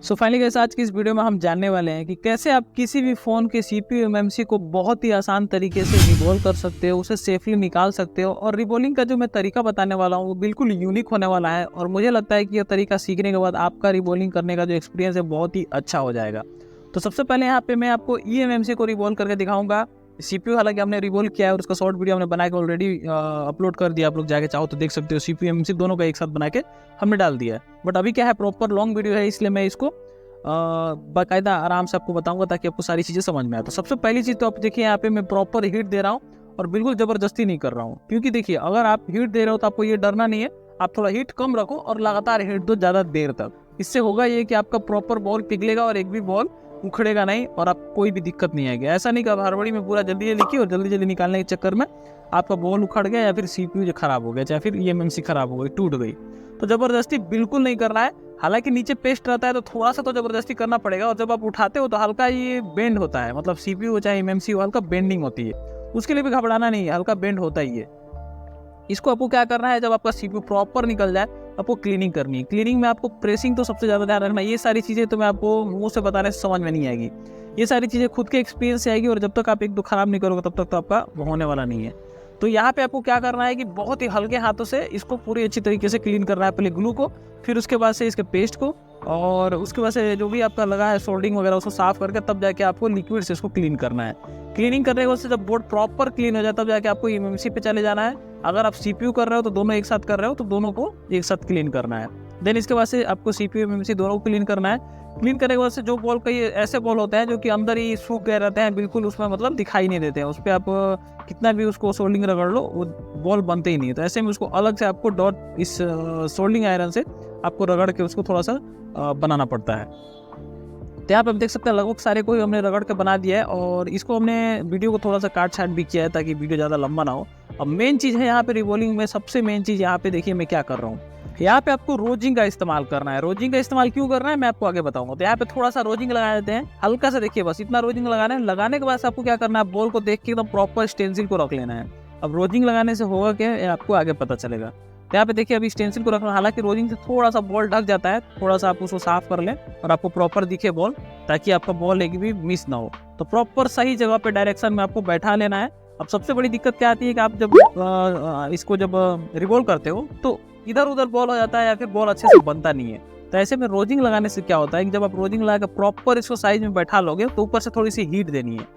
So finally guys, आज की इस वीडियो में हम जानने वाले हैं कि कैसे आप किसी भी फ़ोन के CPU MMC को बहुत ही आसान तरीके से रिबॉल कर सकते हो, उसे सेफली निकाल सकते हो। और रिबॉलिंग का जो मैं तरीका बताने वाला हूँ वो बिल्कुल यूनिक होने वाला है और मुझे लगता है कि यह तरीका सीखने के बाद आपका रिबॉलिंग करने का जो एक्सपीरियंस है बहुत ही अच्छा हो जाएगा। तो सबसे पहले यहाँ पे मैं आपको eMMC को रिबॉल करके दिखाऊंगा। CPU हालांकि हमने रिबॉल किया है और उसका शॉर्ट वीडियो हमने बना के ऑलरेडी अपलोड कर दिया, आप लोग जाके चाहो तो देख सकते हो। CPU MMC दोनों का एक साथ बना के हमने डाल दिया है, बट अभी क्या है प्रॉपर लॉन्ग वीडियो है, इसलिए मैं इसको बाकायदा आराम से आपको बताऊंगा ताकि आपको सारी चीज़ें समझ में आए। तो सबसे पहली चीज़ तो आप देखिए, यहाँ पे मैं प्रॉपर हीट दे रहा हूँ और बिल्कुल ज़बरदस्ती नहीं कर रहा हूँ, क्योंकि देखिए अगर आप हीट दे रहे हो तो आपको ये डरना नहीं है। आप थोड़ा हीट कम रखो और लगातार हीट दो ज़्यादा देर तक। इससे होगा ये कि आपका प्रॉपर बॉल पिघलेगा और एक भी बॉल उखड़ेगा नहीं और आपको कोई भी दिक्कत नहीं आएगी। ऐसा नहीं कि आप हड़बड़ी में पूरा जल्दी जल्दी की और जल्दी जल्दी निकालने के चक्कर में आपका बॉल उखड़ गया या फिर CPU जो खराब हो गया, या फिर eMMC खराब हो गई, टूट गई। तो ज़बरदस्ती बिल्कुल नहीं करना है। हालांकि नीचे पेस्ट रहता है तो थोड़ा सा तो ज़बरदस्ती करना पड़ेगा, और जब आप उठाते हो तो हल्का ये बेंड होता है, मतलब CPU हो चाहे eMMC हो, हल्का बेंडिंग होती है। उसके लिए भी घबराना नहीं है, हल्का बेंड होता ही है। इसको आपको क्या करना है, जब आपका CPU प्रॉपर निकल जाए आपको क्लीनिंग करनी है। क्लीनिंग में आपको प्रेसिंग तो सबसे ज़्यादा ध्यान रखना है। ये सारी चीज़ें तो मैं आपको मुंह से बताने से समझ में नहीं आएगी, ये सारी चीज़ें खुद के एक्सपीरियंस से आएगी, और जब तक आप एक दो खराब नहीं करोगे तब तक तो आपका होने वाला नहीं है। तो यहाँ पे आपको क्या करना है कि बहुत ही हल्के हाथों से इसको पूरी अच्छी तरीके से क्लीन करना है। पहले ग्लू को, फिर उसके बाद से इसके पेस्ट को, और उसके बाद से जो भी आपका लगा है सोल्डिंग वगैरह उसको साफ करके तब जाके आपको लिक्विड से इसको क्लीन करना है। क्लीनिंग करने के बाद से जब बोर्ड प्रॉपर क्लीन हो जाए तब जाके आपको eMMC पे चले जाना है। अगर आप CPU कर रहे हो तो दोनों एक साथ कर रहे हो तो दोनों को एक साथ क्लीन करना है। देन इसके बाद से आपको CPU eMMC दोनों को क्लीन करना है। क्लीन करने के बाद से जो बॉल कई ऐसे बॉल होते हैं जो कि अंदर ही सूख गए रहते हैं, बिल्कुल उसमें मतलब दिखाई नहीं देते हैं, उस पर आप कितना भी उसको सोल्डिंग रगड़ लो वो बॉल बनते ही नहीं है। तो ऐसे में उसको अलग से आपको डॉट इस सोल्डिंग आयरन से आपको रगड़ के उसको थोड़ा सा बनाना पड़ता है। तो यहाँ पे आप देख सकते हैं लगभग सारे को ही हमने रगड़ के बना दिया है, और इसको हमने वीडियो को थोड़ा सा काट छाट भी किया है ताकि वीडियो ज़्यादा लंबा ना हो। अब मेन चीज़ है यहाँ पे रिबॉलिंग में, सबसे मेन चीज़ यहाँ पे देखिए मैं क्या कर रहा हूँ। यहाँ पे आपको रोजिंग का इस्तेमाल करना है। रोजिंग का इस्तेमाल क्यों करना है मैं आपको आगे बताऊंगा। तो यहाँ पे थोड़ा सा रोजिंग लगा देते हैं, हल्का सा, देखिए बस इतना रोजिंग लगाना है। लगाने के बाद से आपको क्या करना है, बॉल को देख के एकदम प्रॉपर स्टेंसिल को रख लेना है। अब रोजिंग लगाने से होगा क्या, ये आपको आगे पता चलेगा। तो यहाँ पे देखिए अभी स्टेंसिल को रखना, हालांकि रोजिंग से थोड़ा सा बॉल ढक जाता है, थोड़ा सा आप उसको साफ कर लें और आपको प्रॉपर दिखे बॉल, ताकि आपका बॉल एक भी मिस ना हो। तो प्रॉपर सही जगह पे डायरेक्शन में आपको बैठा लेना है। अब सबसे बड़ी दिक्कत क्या आती है कि आप जब इसको जब रिबॉल करते हो तो इधर उधर बॉल हो जाता है या फिर बॉल अच्छे से बनता नहीं है। तो ऐसे में रोजिंग लगाने से क्या होता है कि जब आप रोजिंग लगा के प्रॉपर इसको साइज में बैठा लोगे तो ऊपर से थोड़ी सी हीट देनी है।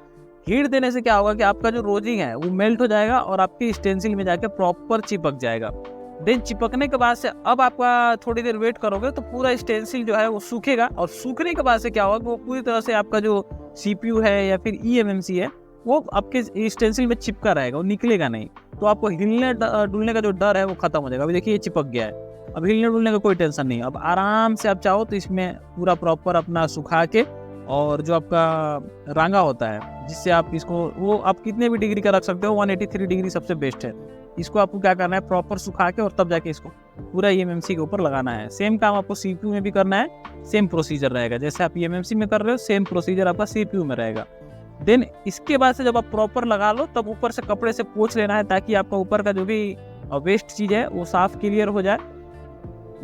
हीट देने से क्या होगा कि आपका जो रोजिंग है वो मेल्ट हो जाएगा और आपकी स्टेंसिल में जाके प्रॉपर चिपक जाएगा। देन चिपकने के बाद से अब आपका थोड़ी देर वेट करोगे तो पूरा स्टेंसिल जो है वो सूखेगा, और सूखने के बाद से क्या होगा कि वो पूरी तरह से आपका जो CPU है या फिर eMMC है वो आपके स्टेंसिल में चिपका रहेगा, वो निकलेगा नहीं। तो आपको हिलने डुलने का जो डर है वो खत्म हो जाएगा। अभी देखिए ये चिपक गया है, अब हिलने डुलने का कोई टेंशन नहीं। अब आराम से आप चाहो तो इसमें पूरा प्रॉपर अपना सुखा के, और जो आपका रांगा होता है जिससे आप इसको, वो आप कितने भी डिग्री का रख सकते हो, 183 डिग्री सबसे बेस्ट है। इसको आपको क्या करना है, प्रॉपर सुखा के और तब जाके इसको पूरा eMMC के ऊपर लगाना है। सेम काम आपको CPU में भी करना है, सेम प्रोसीजर रहेगा। जैसे आप eMMC में कर रहे हो सेम प्रोसीजर आपका CPU में रहेगा। देन इसके बाद से जब आप प्रॉपर लगा लो तब ऊपर से कपड़े से पोंछ लेना है, ताकि आपका ऊपर का जो भी वेस्ट चीज़ है वो साफ क्लियर हो जाए।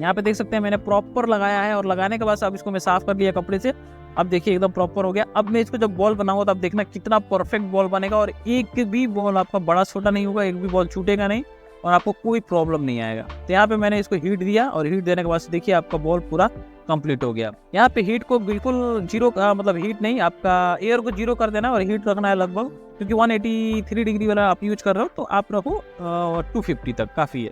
यहाँ पे देख सकते हैं मैंने प्रॉपर लगाया है, और लगाने के बाद से अब इसको मैं साफ कर लिया कपड़े से। अब देखिए एकदम प्रॉपर हो गया। अब मैं इसको जब बॉल बनाऊंगा तब देखना कितना परफेक्ट बॉल बनेगा, और एक भी बॉल आपका बड़ा छोटा नहीं होगा, एक भी बॉल छूटेगा नहीं, और आपको कोई प्रॉब्लम नहीं आएगा। तो यहाँ पे मैंने इसको हीट दिया, और हीट देने के बाद से देखिए आपका बॉल पूरा कंप्लीट हो गया। यहाँ पे हीट को बिल्कुल जीरो, मतलब हीट नहीं, आपका एयर को जीरो कर देना है, और हीट रखना है लगभग, क्योंकि 183 डिग्री वाला आप यूज कर रहे हो तो आप रखो 250 तक काफ़ी है।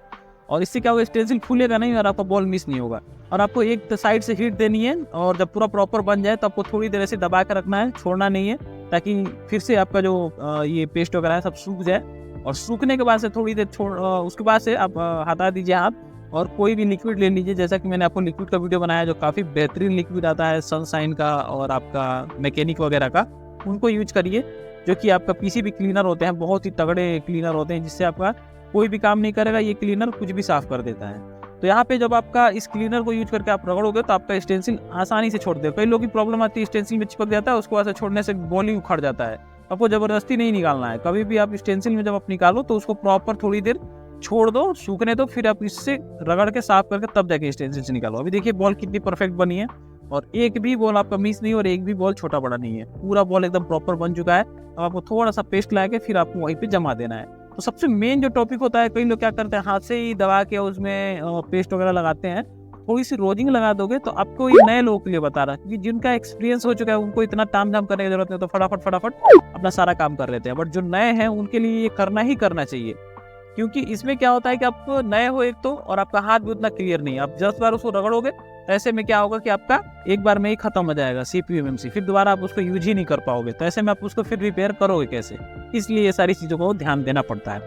और इससे क्या होगा, स्टेंसिल फूलेगा नहीं और आपका बॉल मिस नहीं होगा। और आपको एक साइड से हीट देनी है, और जब पूरा प्रॉपर बन जाए तो आपको थोड़ी देर ऐसे दबा कर रखना है, छोड़ना नहीं है, ताकि फिर से आपका जो ये पेस्ट वगैरह है सब सूख जाए। और सूखने के बाद से थोड़ी देर उसके बाद से आप हटा दीजिए हाथ, और कोई भी लिक्विड ले लीजिए। जैसा कि मैंने आपको लिक्विड का वीडियो बनाया जो काफ़ी बेहतरीन लिक्विड आता है सनशाइन का और आपका मैकेनिक वगैरह का, उनको यूज करिए। जो कि आपका PCB क्लीनर होते हैं, बहुत ही तगड़े क्लीनर होते हैं, जिससे आपका कोई भी काम नहीं करेगा, ये क्लीनर कुछ भी साफ कर देता है। तो यहाँ पे जब आपका इस क्लीनर को यूज करके आप रगड़ोगे तो आपका स्टेंसिल आसानी से छोड़ देगा। कई लोगों की प्रॉब्लम आती है, स्टेंसिल में चिपक जाता है, उसको ऐसे छोड़ने से बॉल ही उखड़ जाता है। आपको जबरदस्ती नहीं निकालना है। कभी भी आप स्टेंसिल में जब आप निकालो तो उसको प्रॉपर थोड़ी देर छोड़ दो, सूखने दो, फिर आप इससे रगड़ के साफ करके तब जाके स्टेंसिल से निकालो। अभी देखिए बॉल कितनी परफेक्ट बनी है। और एक भी बॉल आपका मिस नहीं और एक भी बॉल छोटा बड़ा नहीं है, पूरा बॉल एकदम प्रॉपर बन चुका है। अब आपको थोड़ा सा पेस्ट लगा के फिर आपको वहीं पे जमा देना है। तो सबसे मेन जो टॉपिक होता है, कई लोग क्या करते हैं हाथ से ही दबा के उसमें पेस्ट वगैरह लगाते हैं। थोड़ी सी रोजिंग लगा दोगे तो आपको ये नए लोगों के लिए बता रहा है, क्योंकि जिनका एक्सपीरियंस हो चुका है उनको इतना ताम झाम करने की जरूरत नहीं, तो फटाफट अपना सारा काम कर लेते हैं। बट जो नए हैं उनके लिए ये करना ही करना चाहिए, क्योंकि इसमें क्या होता है कि आप नए हो एक तो, और आपका हाथ भी उतना क्लियर नहीं है। आप 10 बार उसको रगड़ोगे तो ऐसे में क्या होगा कि आपका एक बार में ही खत्म हो जाएगा CPU MMC, फिर दोबारा आप उसको यूज ही नहीं कर पाओगे। तो ऐसे में आप उसको फिर रिपेयर करोगे कैसे, इसलिए ये सारी चीज़ों को ध्यान देना पड़ता है।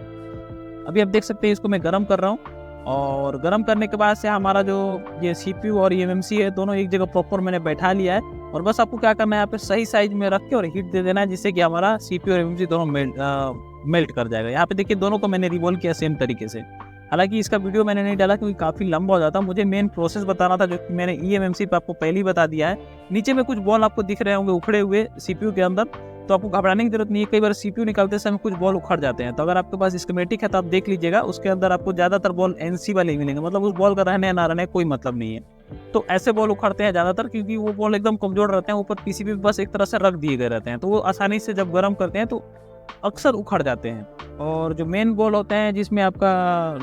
अभी आप देख सकते हैं इसको मैं गर्म कर रहा हूँ, और गर्म करने के बाद से हमारा जो ये CPU और MMC है दोनों एक जगह प्रॉपर मैंने बैठा लिया है। और बस आपको क्या करना है, यहाँ पे सही साइज में रख के और हीट दे देना है, जिससे कि हमारा CPU और MMC दोनों मेल्ट कर जाएगा। यहाँ पे देखिए दोनों को मैंने रिवॉल्व किया सेम तरीके से। हालांकि इसका वीडियो मैंने नहीं डाला क्योंकि काफ़ी लंबा हो जाता, मुझे मेन प्रोसेस बताना था, जो कि मैंने eMMC पे आपको पहले ही बता दिया है। नीचे में कुछ बॉल आपको दिख रहे होंगे उखड़े हुए CPU के अंदर, तो आपको घबराने की जरूरत नहीं है। कई बार CPU निकालते समय कुछ बॉल उखड़ जाते हैं, तो अगर आपके पास स्कीमेटिक है तो आप देख लीजिएगा, उसके अंदर आपको ज़्यादातर बॉल NC वाले मिलेंगे, मतलब उस बॉल का रहने ना रहने कोई मतलब नहीं है। तो ऐसे बॉल उखड़ते हैं ज़्यादातर, क्योंकि वो बॉल एकदम कमजोर रहते हैं, ऊपर PCB पे बस एक तरह से रख दिए गए रहते हैं, तो वो आसानी से जब गर्म करते हैं तो अक्सर उखड़ जाते हैं। और जो मेन बॉल होते हैं जिसमें आपका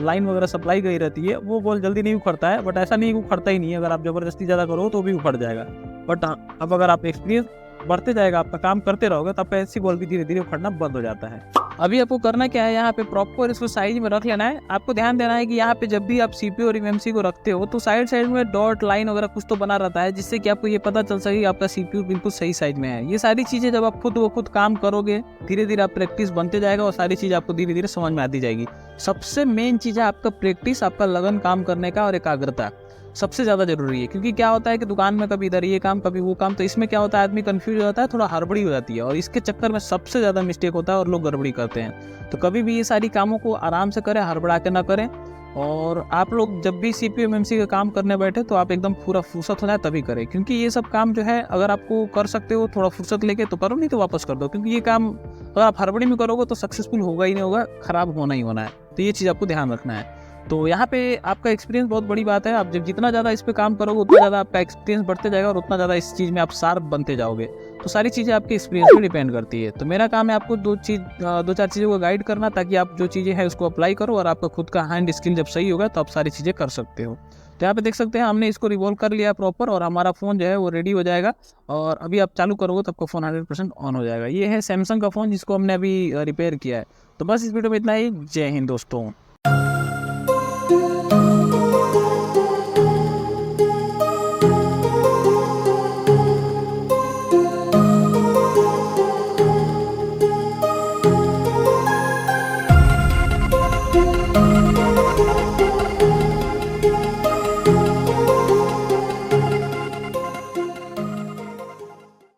लाइन वगैरह सप्लाई गई रहती है, वो बॉल जल्दी नहीं उखड़ता है। बट ऐसा नहीं उखड़ता ही नहीं है, अगर आप ज़बरदस्ती ज़्यादा करो तो भी उखड़ जाएगा। बट अब अगर आप एक्सपीरियंस बढ़ते जाएगा, आपका काम करते रहोगे, तब ऐसी बॉल भी धीरे धीरे उखड़ना बंद हो जाता है। अभी आपको करना क्या है, यहाँ पे प्रॉपर इसको साइज में रख लेना है। आपको ध्यान देना है कि यहाँ पे जब भी आप CPU और MMC को रखते हो तो साइड में डॉट लाइन वगैरह कुछ तो बना रहता है, जिससे कि आपको ये पता चल सके कि आपका CPU बिल्कुल सही साइज में है। ये सारी चीज़ें जब आप खुद काम करोगे, धीरे धीरे आप प्रैक्टिस बनते जाएगा और सारी चीज़ आपको धीरे धीरे समझ में आती जाएगी। सबसे मेन चीज़ है आपका प्रैक्टिस, आपका लगन काम करने का और एकाग्रता सबसे ज़्यादा जरूरी है। क्योंकि क्या होता है कि दुकान में कभी इधर ये काम कभी वो काम, तो इसमें क्या होता है आदमी कंफ्यूज हो जाता है, थोड़ा हड़बड़ी हो जाती है, और इसके चक्कर में सबसे ज़्यादा मिस्टेक होता है और लोग गड़बड़ी करते हैं। तो कभी भी ये सारी कामों को आराम से करें, हड़बड़ा के ना करें। और आप लोग जब भी CPU MMC का काम करने बैठे तो आप एकदम पूरा फुर्सत हो जाए तभी करें, क्योंकि ये सब काम जो है अगर आपको कर सकते हो थोड़ा फुर्सत लेके तो करो, नहीं तो वापस कर दो। क्योंकि ये काम अगर आप हड़बड़ी में करोगे तो सक्सेसफुल होगा ही नहीं होगा, खराब होना ही होना है। तो ये चीज़ आपको ध्यान रखना है। तो यहाँ पे आपका एक्सपीरियंस बहुत बड़ी बात है। आप जब जितना ज़्यादा इस पे काम करोगे उतना ज़्यादा आपका एक्सपीरियंस बढ़ते जाएगा और उतना ज़्यादा इस चीज़ में आप शार्प बनते जाओगे। तो सारी चीज़ें आपके एक्सपीरियंस पे डिपेंड करती है। तो मेरा काम है आपको दो चार चीज़ों को गाइड करना, ताकि आप जो चीज़ें हैं उसको अप्लाई करो, और आपका खुद का हैंड स्किल जब सही होगा तो आप सारी चीज़ें कर सकते हो। तो यहाँ पे देख सकते हैं हमने इसको रिवॉल्व कर लिया प्रॉपर, और हमारा फ़ोन जो है वो रेडी हो जाएगा। और अभी आप चालू करोगे तो आपका फ़ोन 100% ऑन हो जाएगा। ये है सैमसंग का फ़ोन जिसको हमने अभी रिपेयर किया है। तो बस इस वीडियो में इतना ही। जय हिंद दोस्तों।